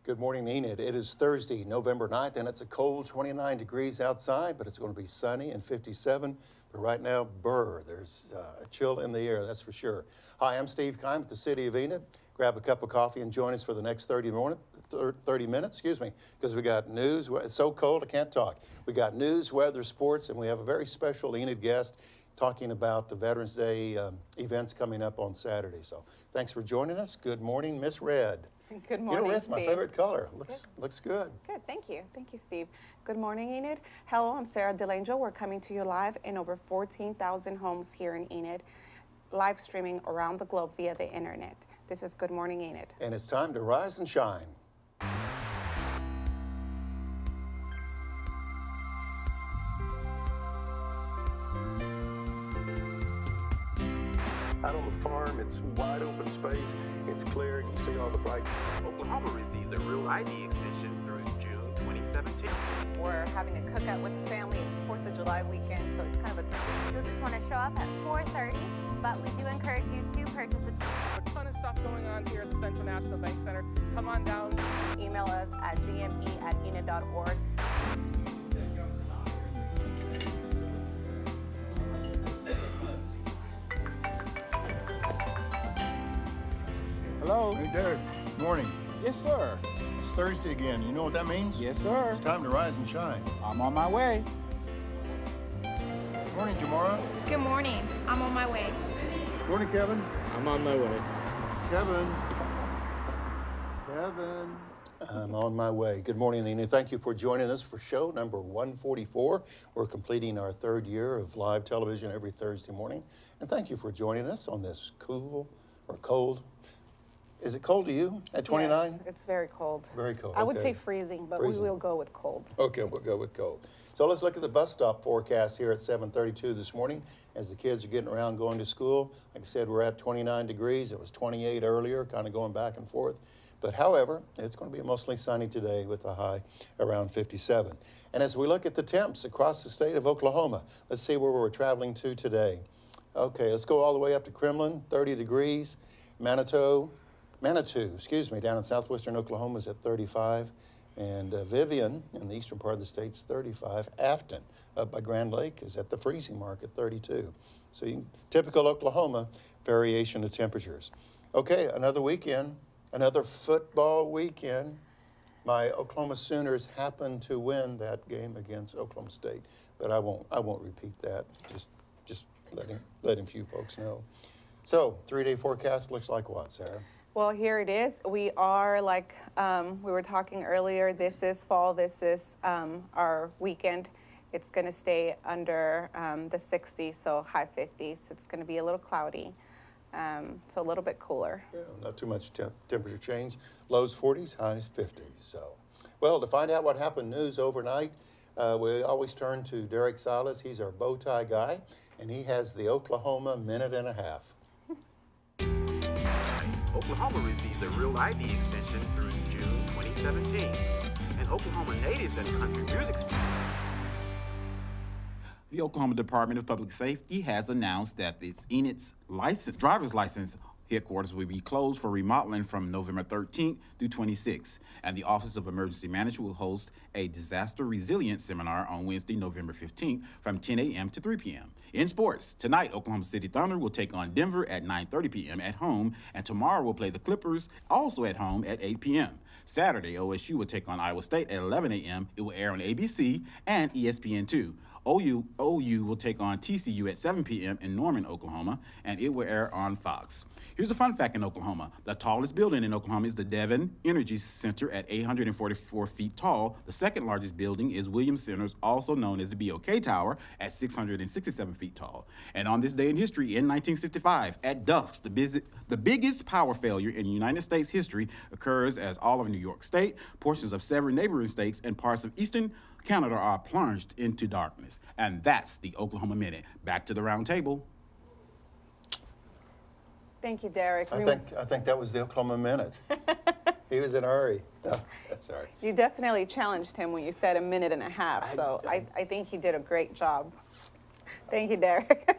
Good morning, Enid. It is Thursday, November 9th, and it's a cold 29 degrees outside, but it's going to be sunny and 57. But right now, there's a chill in the air, that's for sure. Hi, I'm Steve Kime with the City of Enid. Grab a cup of coffee and join us for the next 30 minutes, because we got news. It's so cold, I can't talk. We got news, weather, sports, and we have a very special Enid guest talking about the Veterans Day events coming up on Saturday. So thanks for joining us. Good morning, Miss Red. Good morning, Red's Steve. my favorite color. Looks good. Good, thank you. Thank you, Steve. Good morning, Enid. Hello, I'm Sarah DeLangel. We're coming to you live in over 14,000 homes here in Enid, live streaming around the globe via the internet. This is Good Morning Enid. And it's time to rise and shine. Out on the farm, it's wide open space, it's clear, you can see all the bright. Oklahoma received a Real ID extension through June 2017. We're having a cookout with the family. It's 4th of July weekend, so it's kind of a You'll just want to show up at 4:30, but we do encourage you to purchase a A ton of stuff going on here at the Central National Bank Center. Come on down. email us at gme@enid.org. Hello. Hey, Derek. Morning. Yes, sir. It's Thursday again. You know what that means? Yes, sir. It's time to rise and shine. I'm on my way. Morning, Jamara. Good morning. I'm on my way. Morning, Kevin. I'm on my way. Kevin. I'm on my way. Good morning, Enid. Thank you for joining us for show number 144. We're completing our third year of live television every Thursday morning. And thank you for joining us on this cool or cold. Is it cold to you at 29? Yes, it's very cold. Very cold. I would okay. say freezing, but Freezing. we will go with cold. Okay, we'll go with cold. So let's look at the bus stop forecast here at 7:32 this morning as the kids are getting around going to school. Like I said, we're at 29 degrees. It was 28 earlier, kind of going back and forth. But however, it's going to be mostly sunny today with a high around 57. And as we look at the temps across the state of Oklahoma, let's see where we're traveling to today. Okay, let's go all the way up to Kremlin, 30 degrees. Manitou, down in southwestern Oklahoma is at 35. And Vivian, in the eastern part of the state, is 35. Afton, up by Grand Lake, is at the freezing mark at 32. So typical Oklahoma variation of temperatures. Okay, another weekend, another football weekend. My Oklahoma Sooners happened to win that game against Oklahoma State, but I won't repeat that. Just letting few folks know. So 3-day forecast looks like what, Sarah? Well, here it is. We are, like we were talking earlier, this is fall. This is our weekend. It's going to stay under the 60s, so high 50s. It's going to be a little cloudy, so a little bit cooler. Yeah, not too much temperature change. Lows 40s, highs 50s. So, well, to find out what happened news overnight, we always turn to Derek Salas. He's our bow tie guy, and he has the Oklahoma minute and a half. Oklahoma received a Real ID extension through June 2017. And Oklahoma natives and country music stars. The Oklahoma Department of Public Safety has announced that its Enid's driver's license headquarters will be closed for remodeling from November 13th through 26th, and the Office of Emergency Management will host a disaster resilience seminar on Wednesday, November 15th from 10 a.m. to 3 p.m. In sports, tonight, Oklahoma City Thunder will take on Denver at 9:30 p.m. at home, and tomorrow will play the Clippers, also at home, at 8 p.m. Saturday, OSU will take on Iowa State at 11 a.m. It will air on ABC and ESPN2. OU will take on TCU at 7 p.m. in Norman, Oklahoma, and it will air on Fox. Here's a fun fact in Oklahoma. The tallest building in Oklahoma is the Devon Energy Center at 844 feet tall. The second largest building is Williams Centers, also known as the BOK Tower, at 667 feet tall. And on this day in history, in 1965, at dusk, the biggest power failure in United States history occurs as all of New York State, portions of several neighboring states, and parts of eastern Canada are plunged into darkness. And that's the Oklahoma Minute. Back to the round table. Thank you, Derek. I think that was the Oklahoma Minute. He was in a hurry. Oh, sorry. You definitely challenged him when you said a minute and a half, so I think he did a great job. Thank you, Derek.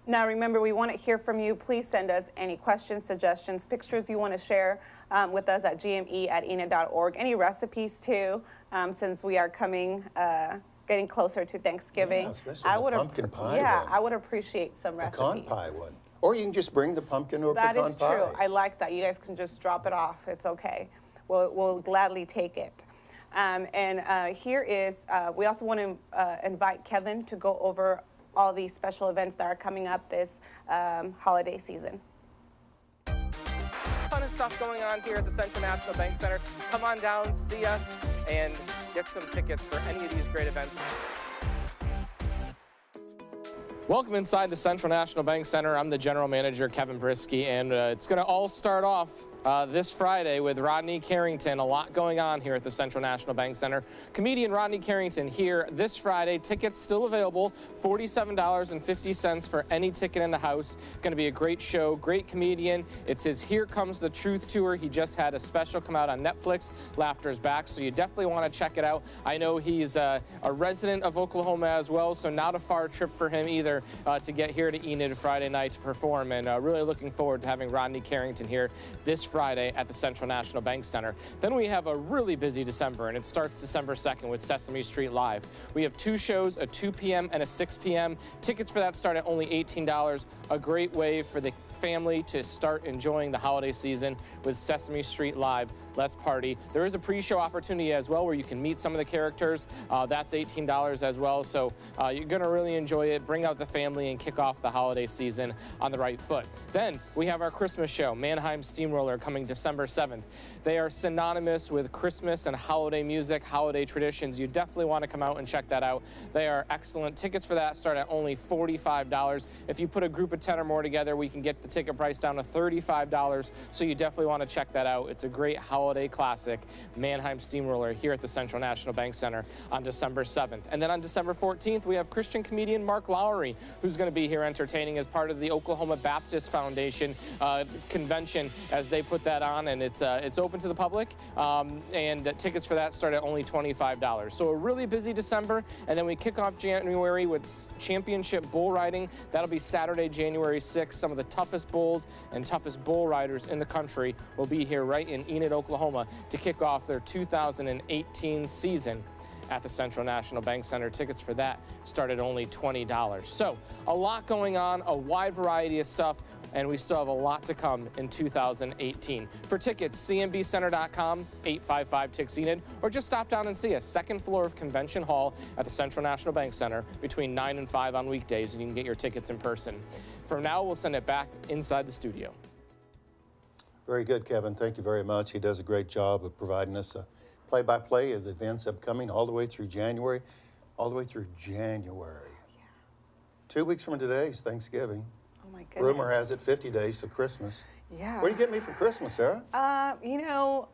Now, remember, we want to hear from you. Please send us any questions, suggestions, pictures you want to share with us at gme@enid.org. Any recipes, too, since we are getting closer to Thanksgiving. Yeah, especially the pumpkin pie Yeah, one. I would appreciate some recipes. Pecan pie one. Or you can just bring the pumpkin or That pecan is pie. true. I like that. You guys can just drop it off. It's okay. We'll gladly take it. Here is, we also want to invite Kevin to go over all these special events that are coming up this holiday season. Ton of stuff going on here at the Central National Bank Center. Come on down, see us, and get some tickets for any of these great events. Welcome inside the Central National Bank Center. I'm the general manager, Kevin Brisky, and it's going to all start off this Friday with Rodney Carrington. A lot going on here at the Central National Bank Center. Comedian Rodney Carrington here this Friday. Tickets still available, $47.50 for any ticket in the house. Going to be a great show, great comedian. It's his Here Comes the Truth tour. He just had a special come out on Netflix, Laughter's Back, so you definitely want to check it out. I know he's a resident of Oklahoma as well, so not a far trip for him either to get here to Enid Friday night to perform, and really looking forward to having Rodney Carrington here this Friday at the Central National Bank Center. Then we have a really busy December, and it starts December 2nd with Sesame Street Live. We have 2 shows, a 2 p.m. and a 6 p.m. Tickets for that start at only $18. A great way for the family to start enjoying the holiday season with Sesame Street Live. Let's party. There is a pre-show opportunity as well where you can meet some of the characters. That's $18 as well, so you're going to really enjoy it. Bring out the family and kick off the holiday season on the right foot. Then we have our Christmas show, Mannheim Steamroller, coming December 7th. They are synonymous with Christmas and holiday music, holiday traditions. You definitely want to come out and check that out. They are excellent. Tickets for that start at only $45. If you put a group of 10 or more together, we can get the ticket price down to $35, so you definitely want to check that out. It's a great holiday classic, Mannheim Steamroller, here at the Central National Bank Center on December 7th. And then on December 14th, we have Christian comedian Mark Lowry, who's going to be here entertaining as part of the Oklahoma Baptist Foundation convention as they put that on, and it's open to the public, and tickets for that start at only $25. So a really busy December, and then we kick off January with championship bull riding. That'll be Saturday, January 6th. Some of the toughest bulls and toughest bull riders in the country will be here right in Enid, Oklahoma to kick off their 2018 season at the Central National Bank Center. Tickets for that start at only $20. So a lot going on, a wide variety of stuff, and we still have a lot to come in 2018. For tickets, cnbcenter.com, 855-TICKS-ENID, or just stop down and see us, 2nd floor of Convention Hall at the Central National Bank Center between 9 and 5 on weekdays, and you can get your tickets in person. For now, we'll send it back inside the studio. Very good, Kevin. Thank you very much. He does a great job of providing us a play-by-play of the events upcoming all the way through January. Yeah. 2 weeks from today is Thanksgiving. Oh, my goodness. Rumor has it 50 days to Christmas. Yeah. What do you get me for Christmas, Sarah? You know,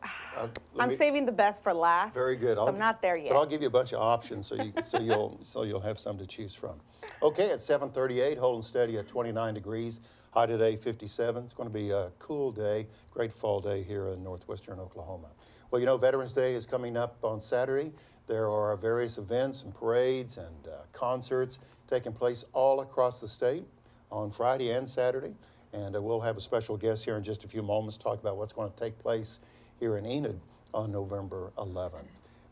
I'm me- saving the best for last. Very good. So I'm not there yet. But I'll give you a bunch of options so you'll have some to choose from. Okay, at 7:38, holding steady at 29 degrees. High today, 57. It's going to be a cool day, great fall day here in northwestern Oklahoma. Well, you know, Veterans Day is coming up on Saturday. There are various events and parades and concerts taking place all across the state on Friday and Saturday. And we'll have a special guest here in just a few moments to talk about what's going to take place here in Enid on November 11th.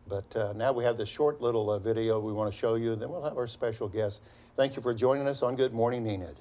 But now we have this short little video we want to show you, and then we'll have our special guest. Thank you for joining us on Good Morning Enid.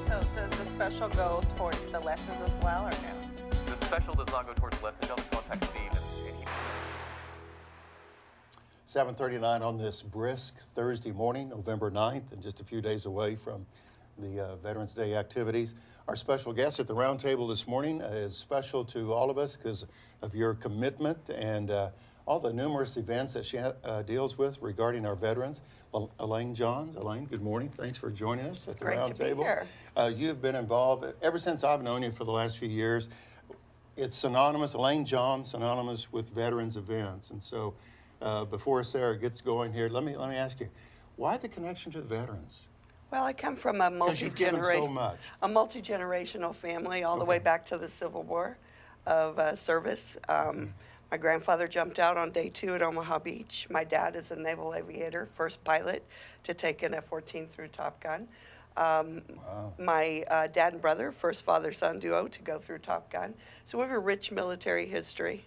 So does the special go towards the lessons as well, or no? The special does not go towards lessons. Y'all just contact Steve and he... 7:39 on this brisk Thursday morning, November 9th, and just a few days away from the Veterans Day activities. Our special guest at the round table this morning is special to all of us because of your commitment and all the numerous events that she deals with regarding our veterans. Elaine Johns. Elaine, good morning. Thanks for joining us at the round table. You've been involved ever since I've known you for the last few years. It's synonymous, Elaine Johns, synonymous with veterans events. And so before Sarah gets going here, let me ask you, why the connection to the veterans? Well, I come from a multi-generational family all the way back to the Civil War of service. My grandfather jumped out on day 2 at Omaha Beach. My dad is a naval aviator, first pilot to take an F-14 through Top Gun. My dad and brother, first father-son duo to go through Top Gun. So we have a rich military history.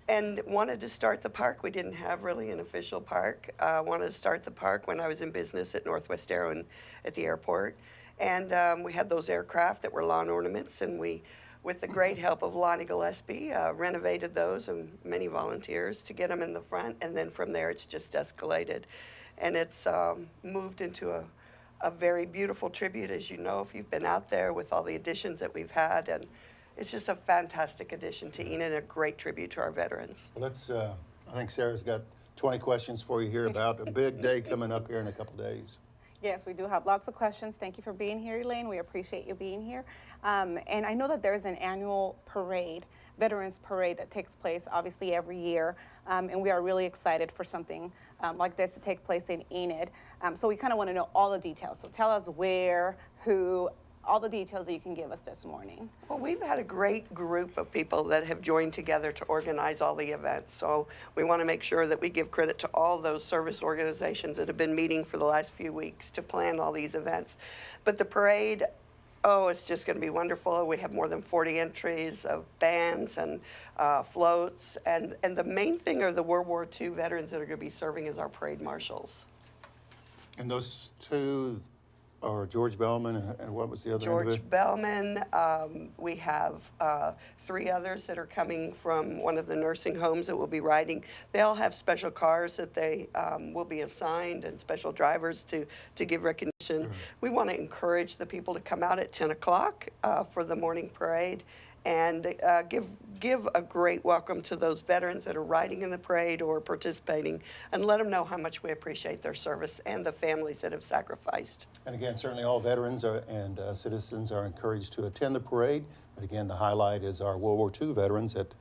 And wanted to start the park. We didn't have really an official park. Wanted to start the park when I was in business at Northwest Aero and at the airport. And we had those aircraft that were lawn ornaments, and we, with the great help of Lonnie Gillespie, renovated those and many volunteers to get them in the front. And then from there, it's just escalated. And it's moved into a very beautiful tribute, as you know, if you've been out there, with all the additions that we've had. And it's just a fantastic addition to Enid and a great tribute to our veterans. Well, I think Sarah's got 20 questions for you here about a big day coming up here in a couple days. Yes, we do have lots of questions. Thank you for being here, Elaine. We appreciate you being here. And I know that there's an annual parade, Veterans Parade, that takes place obviously every year. And we are really excited for something like this to take place in Enid. So we kind of want to know all the details. So tell us where, who, all the details that you can give us this morning. Well, we've had a great group of people that have joined together to organize all the events. So we want to make sure that we give credit to all those service organizations that have been meeting for the last few weeks to plan all these events. But the parade, it's just going to be wonderful. We have more than 40 entries of bands and floats. And the main thing are the World War II veterans that are going to be serving as our parade marshals. And those two are George Bellman, and what was the other George individual? Bellman. We have 3 others that are coming from one of the nursing homes that will be riding. They all have special cars that they will be assigned and special drivers to give recognition. Mm-hmm. We want to encourage the people to come out at 10 o'clock for the morning parade and give a great welcome to those veterans that are riding in the parade or participating, and let them know how much we appreciate their service and the families that have sacrificed. And again, certainly all veterans and citizens are encouraged to attend the parade, but again, the highlight is our World War II veterans that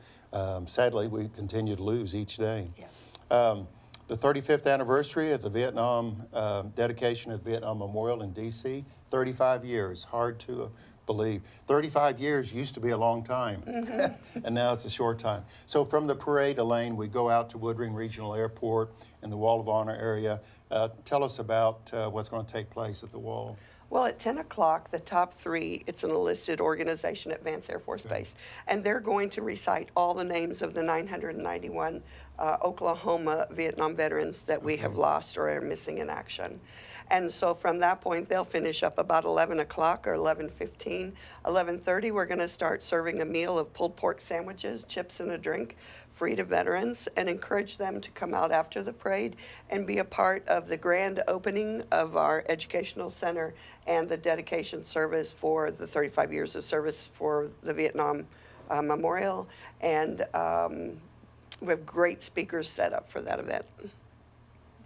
sadly we continue to lose each day. Yes. The 35th anniversary of the Vietnam dedication of the Vietnam Memorial in D.C., 35 years, hard to believe. 35 years used to be a long time, and now it's a short time. So from the parade, Elaine, we go out to Woodring Regional Airport in the Wall of Honor area. Tell us about what's going to take place at the Wall. Well, at 10 o'clock, the top 3, it's an enlisted organization at Vance Air Force Base, and they're going to recite all the names of the 991 Oklahoma Vietnam veterans that we have lost or are missing in action. And so from that point, they'll finish up about 11 o'clock or 11:15. 11:30, we're going to start serving a meal of pulled pork sandwiches, chips, and a drink free to veterans, and encourage them to come out after the parade and be a part of the grand opening of our educational center and the dedication service for the 35 years of service for the Vietnam Memorial. And we have great speakers set up for that event.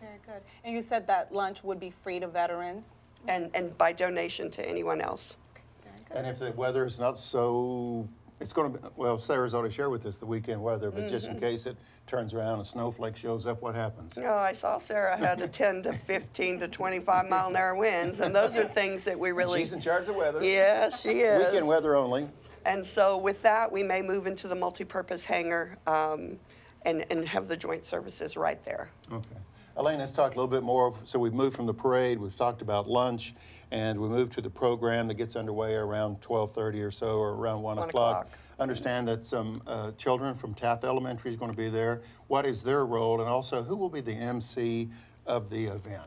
Very good. And you said that lunch would be free to veterans? And by donation to anyone else. Very good. And if the weather is not so, it's going to be, well, Sarah's already shared with us the weekend weather, but just in case it turns around, a snowflake shows up, what happens? No, I saw Sarah had a 10 to 15 to 25 mile an hour winds, and those are things that we really... She's in charge of weather. Yes, she is. Weekend weather only. And so with that, we may move into the multi-purpose hangar and have the joint services right there. Okay. Elaine, let's talk a little bit more. So we've moved from the parade, we've talked about lunch, and we moved to the program that gets underway around 12:30 or so, or around 1 o'clock. Understand that some children from Taft Elementary is going to be there. What is their role, and also who will be the MC of the event?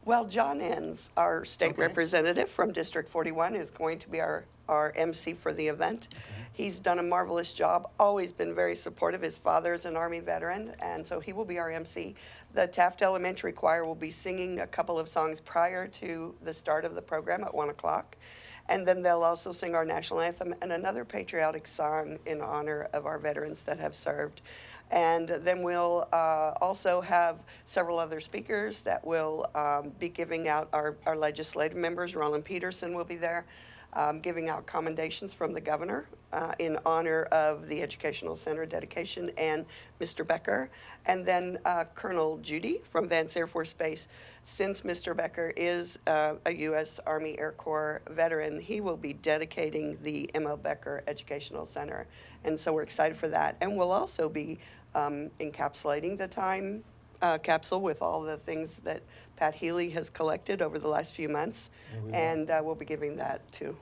Well, John Enns, our state representative from District 41, is going to be our MC for the event. He's done a marvelous job, always been very supportive. His father is an Army veteran, and so he will be our MC. The Taft Elementary Choir will be singing a couple of songs prior to the start of the program at 1 o'clock. And then they'll also sing our national anthem and another patriotic song in honor of our veterans that have served. And then we'll also have several other speakers that will be giving out our legislative members. Roland Peterson will be there, giving out commendations from the governor in honor of the Educational Center dedication and Mr. Becker. And then Colonel Judy from Vance Air Force Base. Since Mr. Becker is a U.S. Army Air Corps veteran, he will be dedicating the M.L. Becker Educational Center. And so we're excited for that. And we'll also be encapsulating the time capsule with all the things that Pat Healy has collected over the last few months. And we'll be giving that too.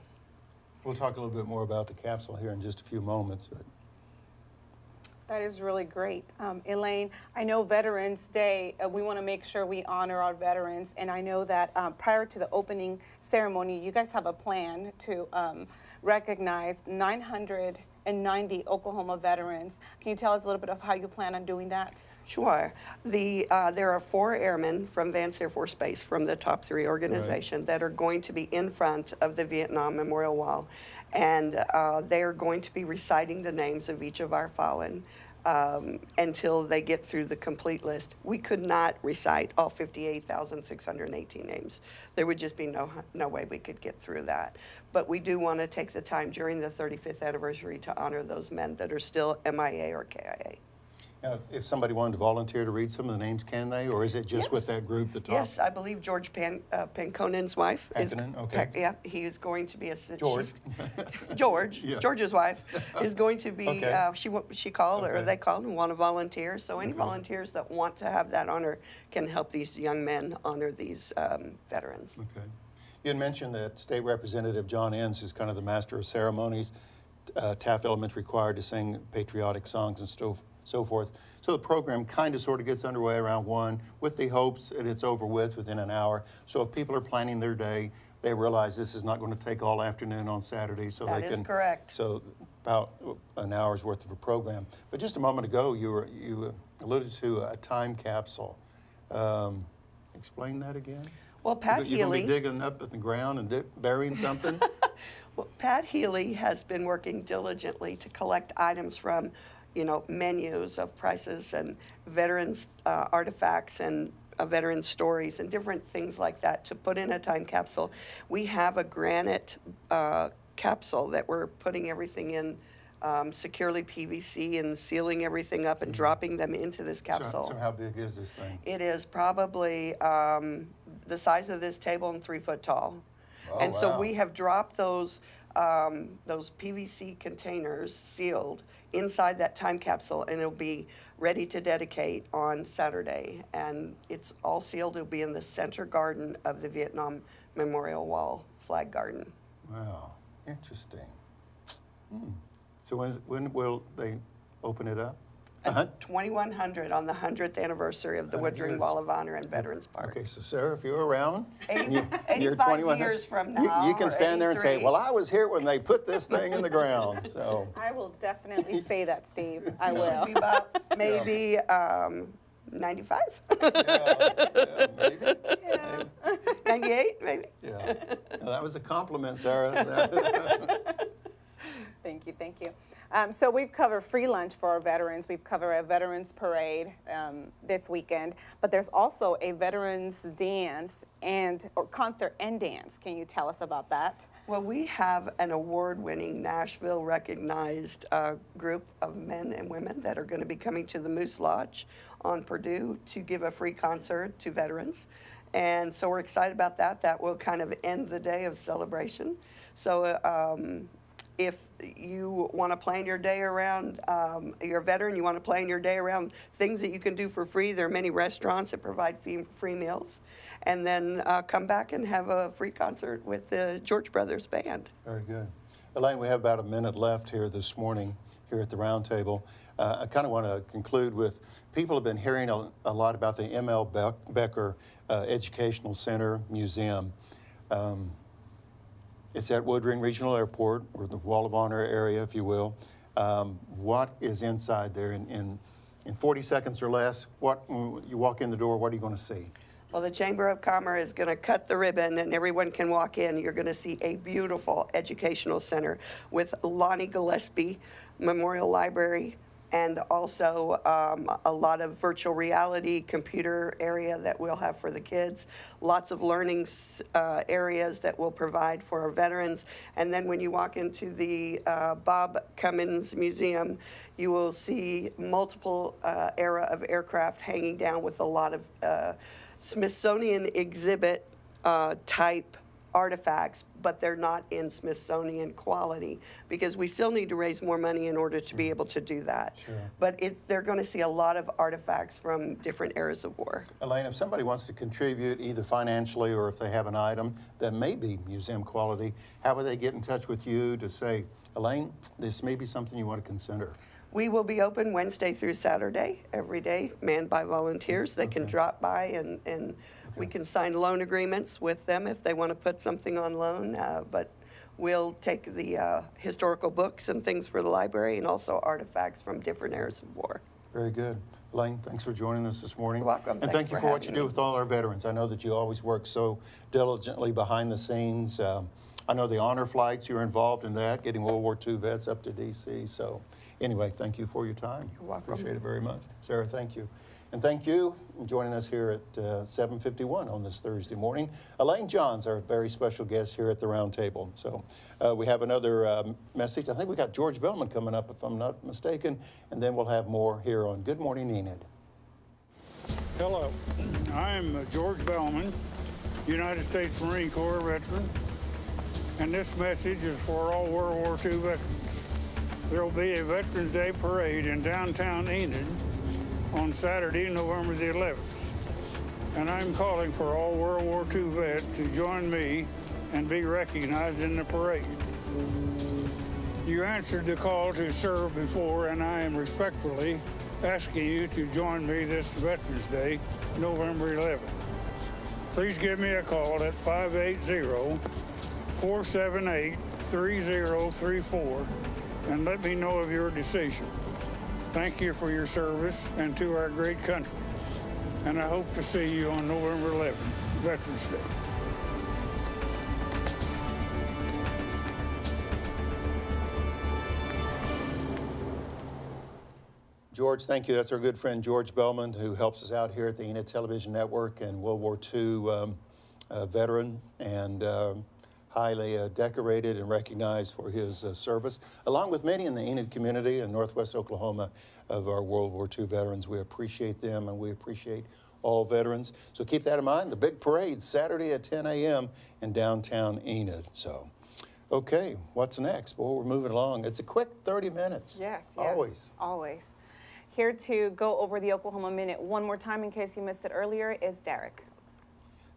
We'll talk a little bit more about the capsule here in just a few moments. But That is really great. Elaine, I know Veterans Day, we want to make sure we honor our veterans, and I know that prior to the opening ceremony, you guys have a plan to recognize 990 Oklahoma veterans. Can you tell us a little bit of how you plan on doing that? Sure. There are 4 airmen from Vance Air Force Base from the top 3 organization that are going to be in front of the Vietnam Memorial Wall, and they are going to be reciting the names of each of our fallen until they get through the complete list. We could not recite all 58,618 names. There would just be no way we could get through that. But we do want to take the time during the 35th anniversary to honor those men that are still MIA or KIA. Now, if somebody wanted to volunteer to read some of the names, can they? Or is it just with that group, the top? Yes, I believe George Panconen's wife. Panconen, okay. Yeah, he is going to be a... George. George's wife is going to be... Okay. She called, or Okay. they called and want to volunteer. So any volunteers that want to have that honor can help these young men honor these veterans. Okay. You had mentioned that State Representative John Enns is kind of the master of ceremonies. Taft Elementary Choir to sing patriotic songs and so forth. So the program kind of sort of gets underway around 1 with the hopes that it's over with within an hour. So if people are planning their day, they realize this is not going to take all afternoon on Saturday. So That they is can, correct. So about an hour's worth of a program. But just a moment ago, you alluded to a time capsule. Explain that again? Well, Pat You're Healy... going to be digging up at the ground and burying something? Well, Pat Healy has been working diligently to collect items from, menus of prices and veterans artifacts and veteran stories and different things like that to put in a time capsule. We have a granite capsule that we're putting everything in securely PVC and sealing everything up and dropping them into this capsule. So how big is this thing? It is probably the size of this table and 3 foot tall. Oh, and so wow. we have dropped those PVC containers sealed inside that time capsule, and it'll be ready to dedicate on Saturday. And it's all sealed. It'll be in the center garden of the Vietnam Memorial Wall flag garden. Wow, interesting. So when will they open it up? 2100 on the 100th anniversary of the 100 Woodring years. Wall of Honor in Veterans Park. Okay, so Sarah, if you're around, 85 years from now, you can or stand there and say, 83. well, I was here when they put this thing in the ground. So I will definitely say that, Steve. I It'll will. be about maybe 95, maybe. 98, maybe. Yeah. Now, that was a compliment, Sarah. Thank you, thank you. So we've covered free lunch for our veterans. We've covered a veterans parade this weekend, but there's also a veterans dance or concert and dance. Can you tell us about that? Well, we have an award-winning, Nashville-recognized group of men and women that are going to be coming to the Moose Lodge on Purdue to give a free concert to veterans. And so we're excited about that. That will kind of end the day of celebration. So if you want to plan your day around, you're a veteran, you want to plan your day around things that you can do for free, there are many restaurants that provide free meals. And then come back and have a free concert with the George Brothers Band. Very good. Elaine, we have about a minute left here this morning here at the roundtable. I kind of want to conclude with people have been hearing a lot about the M.L. Becker Educational Center Museum. It's at Woodring Regional Airport, or the Wall of Honor area, if you will. What is inside there in 40 seconds or less? When you walk in the door, what are you going to see? Well, the Chamber of Commerce is going to cut the ribbon and everyone can walk in. You're going to see a beautiful educational center with Lonnie Gillespie Memorial Library, and also a lot of virtual reality computer area that we'll have for the kids. Lots of learning areas that we'll provide for our veterans. And then when you walk into the Bob Cummins Museum, you will see multiple era of aircraft hanging down with a lot of Smithsonian exhibit type artifacts, but they're not in Smithsonian quality because we still need to raise more money in order to be able to do that. Sure. But they're going to see a lot of artifacts from different eras of war. Elaine, if somebody wants to contribute either financially or if they have an item that may be museum quality, how would they get in touch with you to say, Elaine, this may be something you want to consider? We will be open Wednesday through Saturday, every day, manned by volunteers. They can drop by and we can sign loan agreements with them if they want to put something on loan. But we'll take the historical books and things for the library and also artifacts from different eras of war. Very good. Elaine, thanks for joining us this morning. You're welcome. And Thanks thank you for for what you having do me. with all our veterans. I know that you always work so diligently behind the scenes. I know the honor flights, you're involved in that, getting World War II vets up to D.C. So anyway, thank you for your time. You're welcome. Appreciate it very much. Sarah, thank you. And thank you for joining us here at 7:51 on this Thursday morning. Elaine Johns, our very special guest here at the round table. So we have another message. I think we got George Bellman coming up, if I'm not mistaken, and then we'll have more here on Good Morning Enid. Hello, I'm George Bellman, United States Marine Corps veteran, and this message is for all World War II veterans. There will be a Veterans Day parade in downtown Enid on Saturday, November the 11th. And I'm calling for all World War II vets to join me and be recognized in the parade. You answered the call to serve before, and I am respectfully asking you to join me this Veterans Day, November 11th. Please give me a call at 580-478-3034 and let me know of your decision. Thank you for your service and to our great country. And I hope to see you on November 11th, Veterans Day. George, thank you. That's our good friend George Bellman, who helps us out here at the Enid Television Network, and World War II veteran and highly decorated and recognized for his service, along with many in the Enid community in Northwest Oklahoma of our World War II veterans. We appreciate them, and we appreciate all veterans. So keep that in mind. The big parade, Saturday at 10 a.m. in downtown Enid. So, okay, what's next? Well, we're moving along. It's a quick 30 minutes. Yes, Always. always. Here to go over the Oklahoma Minute one more time in case you missed it earlier is Derek.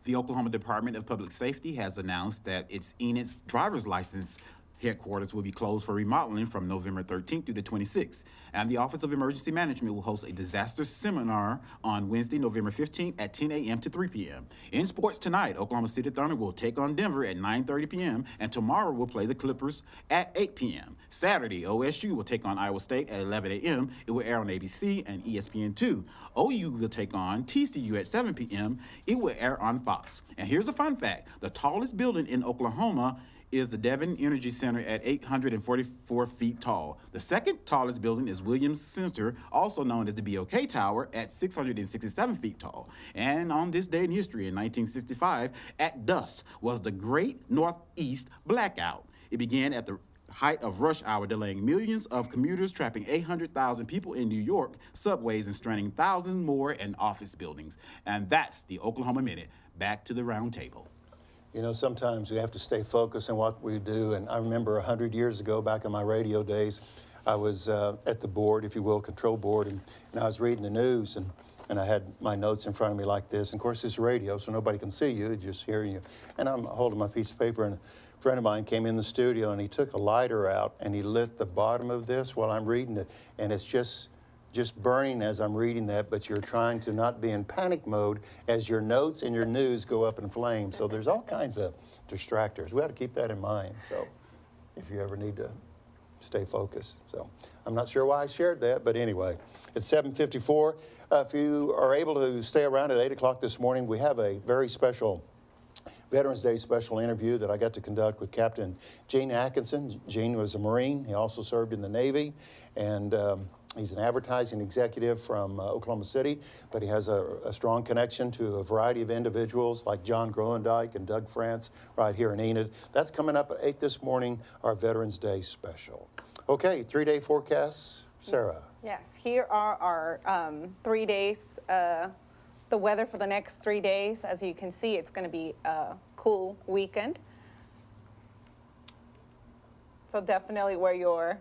The Oklahoma Department of Public Safety has announced that its Enid's driver's license headquarters will be closed for remodeling from November 13th through the 26th. And the Office of Emergency Management will host a disaster seminar on Wednesday, November 15th at 10 a.m. to 3 p.m. In sports tonight, Oklahoma City Thunder will take on Denver at 9:30 p.m. and tomorrow will play the Clippers at 8 p.m. Saturday, OSU will take on Iowa State at 11 a.m. It will air on ABC and ESPN2. OU will take on TCU at 7 p.m. It will air on Fox. And here's a fun fact. The tallest building in Oklahoma is the Devon Energy Center at 844 feet tall. The second tallest building is Williams Center, also known as the BOK Tower, at 667 feet tall. And on this day in history, in 1965, at dusk was the Great Northeast Blackout. It began at the height of rush hour, delaying millions of commuters, trapping 800,000 people in New York subways and stranding thousands more in office buildings. And that's the Oklahoma Minute. Back to the round table. You know, sometimes we have to stay focused on what we do. And I remember 100 years ago, back in my radio days, I was at the board, if you will, control board, and I was reading the news. And and I had my notes in front of me like this. And of course, it's radio, so nobody can see you, just hearing you. And I'm holding my piece of paper, and a friend of mine came in the studio, and he took a lighter out, and he lit the bottom of this while I'm reading it, and it's just burning as I'm reading that, but you're trying to not be in panic mode as your notes and your news go up in flames. So there's all kinds of distractors. We ought to keep that in mind, so if you ever need to stay focused. So I'm not sure why I shared that, but anyway, it's 7:54. If you are able to stay around at 8 o'clock this morning, we have a very special Veterans Day special interview that I got to conduct with Captain Gene Atkinson. Gene was a Marine. He also served in the Navy, and he's an advertising executive from Oklahoma City, but he has a strong connection to a variety of individuals like John Groendyke and Doug France right here in Enid. That's coming up at 8 this morning, our Veterans Day special. Okay, 3-day forecasts. Sarah. Yes, here are our 3 days, the weather for the next 3 days. As you can see, it's going to be a cool weekend. So definitely wear your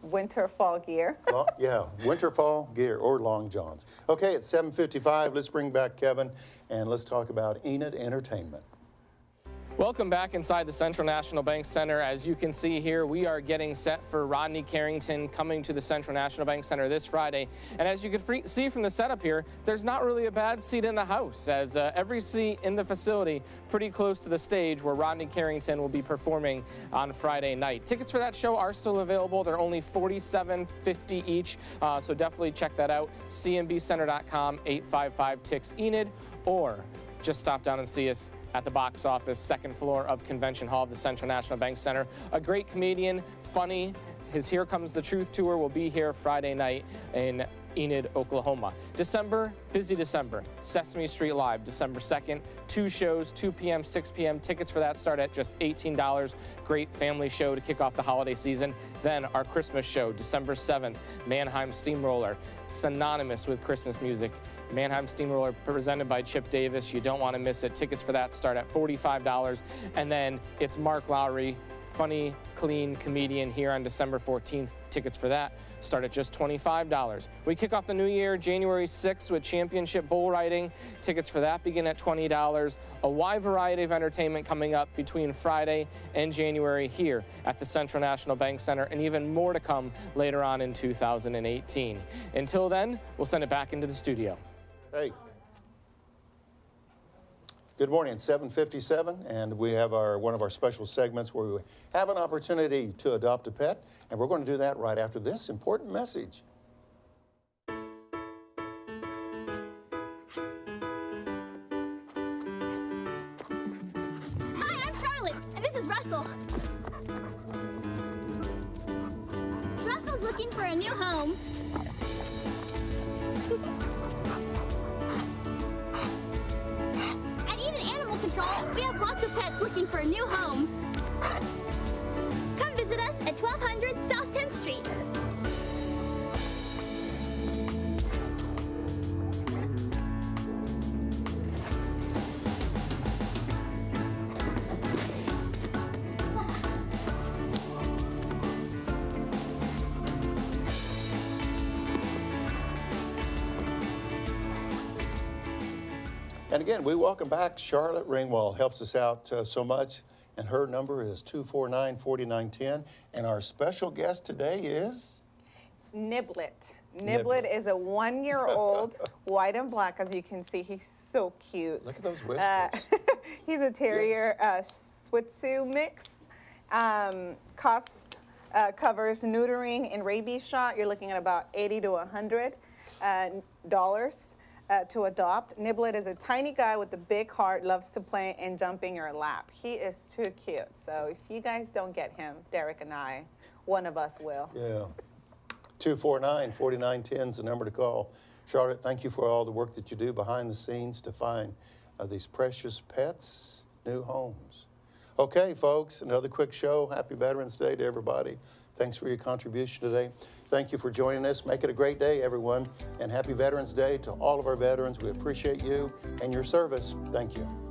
winter fall gear. Well, yeah, winter fall gear or long johns. Okay, it's 7:55. Let's bring back Kevin and let's talk about Enid Entertainment. Welcome back inside the Central National Bank Center. As you can see here, we are getting set for Rodney Carrington coming to the Central National Bank Center this Friday. And as you can see from the setup here, there's not really a bad seat in the house, as every seat in the facility pretty close to the stage where Rodney Carrington will be performing on Friday night. Tickets for that show are still available. They're only $47.50 each, so definitely check that out. cnbcenter.com, 855-TIX-ENID, or just stop down and see us at the box office, second floor of Convention Hall of the Central National Bank Center. A great comedian, funny. His Here Comes the Truth tour will be here Friday night in Enid, Oklahoma. December, busy December. Sesame Street Live, December 2nd. 2 shows, 2 p.m., 6 p.m. Tickets for that start at just $18. Great family show to kick off the holiday season. Then our Christmas show, December 7th. Mannheim Steamroller, synonymous with Christmas music. Mannheim Steamroller presented by Chip Davis. You don't want to miss it. Tickets for that start at $45. And then it's Mark Lowry, funny, clean comedian, here on December 14th. Tickets for that start at just $25. We kick off the new year January 6th with championship bull riding. Tickets for that begin at $20. A wide variety of entertainment coming up between Friday and January here at the Central National Bank Center, and even more to come later on in 2018. Until then, we'll send it back into the studio. Hey. Good morning, it's 7:57, and we have one of our special segments where we have an opportunity to adopt a pet, and we're going to do that right after this important message. Hi, I'm Charlotte, and this is Russell. Russell's looking for a new home. We have lots of pets looking for a new home. Come visit us at 1200 South 10th Street. And again, we welcome back Charlotte Ringwald. Helps us out so much, and her number is 249-4910. And our special guest today is? Niblet. Niblet is a 1-year-old, white and black, as you can see. He's so cute. Look at those whiskers. He's a terrier Shih Tzu mix. Cost covers neutering and rabies shot. You're looking at about $80 to $100 to adopt. Niblet is a tiny guy with a big heart, loves to play and jump in your lap. He is too cute. So if you guys don't get him, Derek and I, one of us will. Yeah. 249-4910 is the number to call. Charlotte, thank you for all the work that you do behind the scenes to find these precious pets new homes. Okay, folks, another quick show. Happy Veterans Day to everybody. Thanks for your contribution today. Thank you for joining us. Make it a great day, everyone. And happy Veterans Day to all of our veterans. We appreciate you and your service. Thank you.